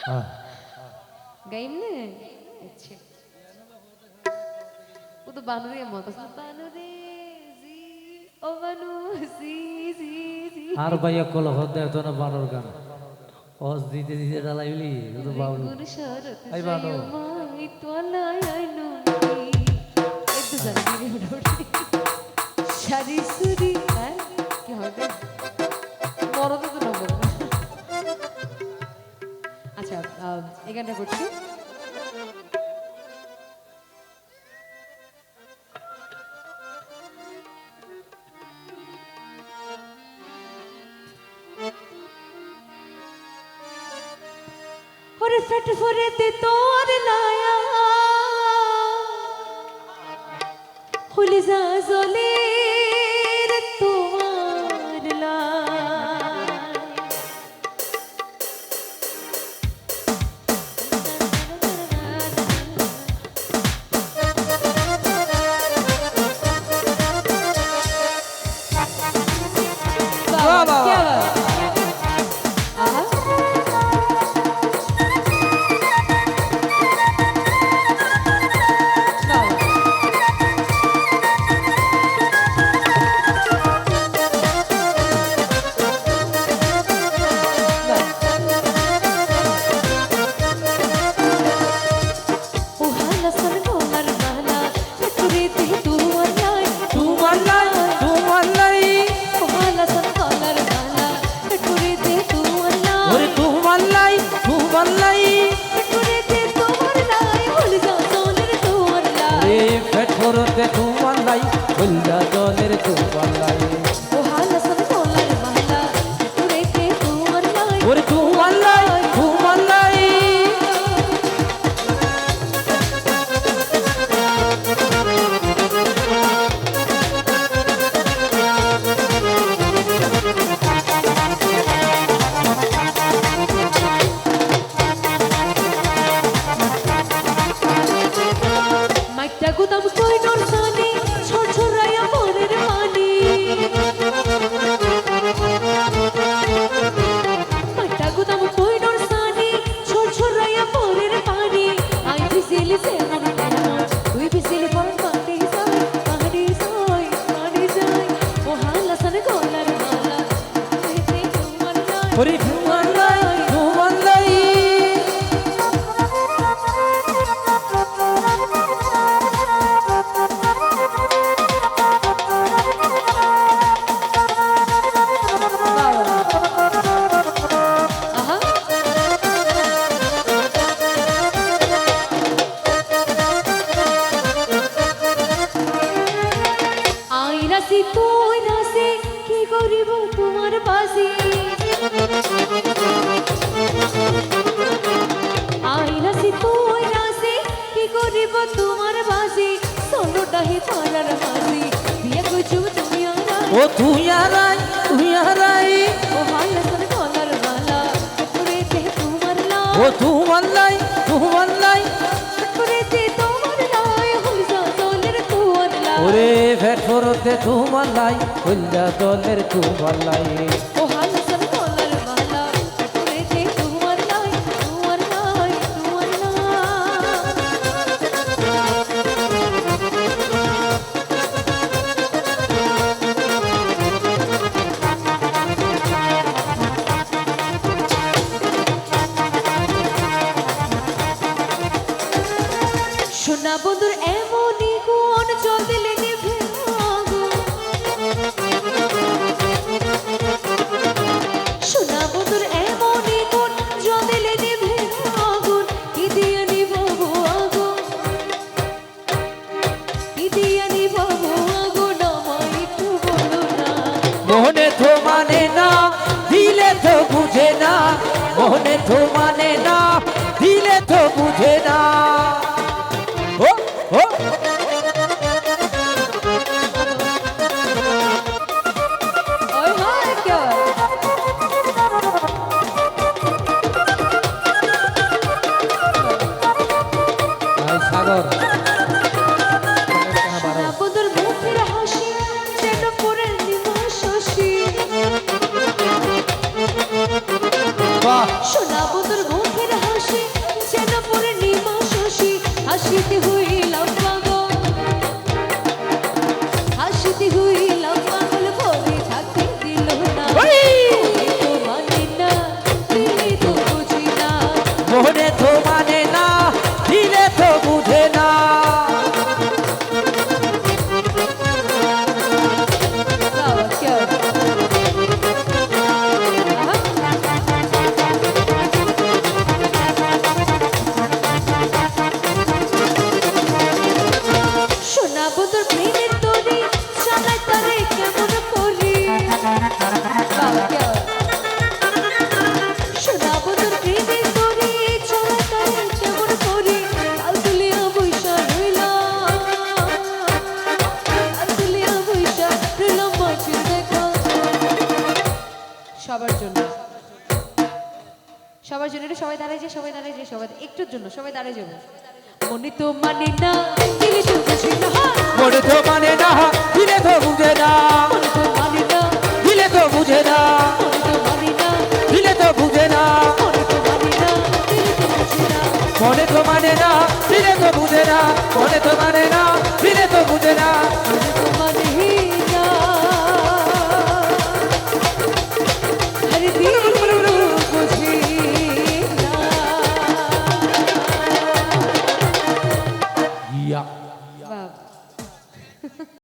Geim ने अच्छे वो तो बानूरी मत बानूरी जी ओ बानू जी जी जी আর ভাইয়া কল হতে তো না বানর গান অস দিতে দিতে ডালাইলি তো বাউল गुन शरत আই বানো माई তোলা আইনু একটু জানি উঠি সারি সুরি হ্যাঁ কি হবে বড় তো না বড় আচ্ছা এই গানটা করছি और फट फुरते तोर लाया हुलिजा जोले रे तोर लाया क्या ফেটরতে তোমার লাই হইলা জলের তোমার লাই ওরে তোমার লাই তোমার লাই গুদাম কই নরসানি ছোট ছড়াইয়া পরের পানি মাটা গুদাম কই নরসানি ছোট ছড়াইয়া পরের পানি আই বিসিলি সে মন কেন তুই বিসিলি পর পানি যাই ও হালা সন গলার মালা তুই তোমার লাই ওরে তোমার লাই তোমার লাই তুই রাসে কি করিব তোমার বাসি আইরাসি তুই রাসে কি করিব তোমার বাসি সোনোটা হি পালার হাসি বিয়ে কইছু তুমি আরাই ও তুই আরাই ও হালা সর কলার মালা করে তে তোমার লা ও তোমার লাই তোমার লাই করে তে তোমার লাই হইজা জলের তোমার লা ওরে ফেটরতে তোমার লাই হইলা জলের তোমার লাই ও হালা সর কলার মালা করে তে তোমার লাই তোমার লাই তোমার সোনা বন্ধুর এমনই কোন জল দিলে নিভে সোনা বন্ধুর এমনই কোন জল দিলে নিভে আগুন কি দিয়ে নিব আগুন কি দিয়ে নিব আগুন আমায় একটু বলো না মনে তো মানে না দিলে তো বুঝে না মনে তো মানে না দিলে তো বুঝে না ও ও ওই হয় क्या সাগর সোনা বন্ধুর মুখের হাসি যেন পরে নিবাস শশী বাহ সোনা বন্ধুর মুখের হাসি সবার জন্য একটু সবাই দাঁড়ায় যে সবাই দাঁড়ায় যে সবাই একটুর জন্য সবাই দাঁড়ায় যাবো মনে তো মানে না দিলে তো বুঝে না মনে তো মানে না দিলে তো বুঝে না মনে তো মানে না দিলে তো বুঝে না মনে তো মানে না দিলে তো বুঝে না মনে তো মানে না দিলে তো বুঝে না মনে তো মানে না দিলে তো বুঝে না মনে তো মানে না দিলে তো বুঝে না মনে তো মানে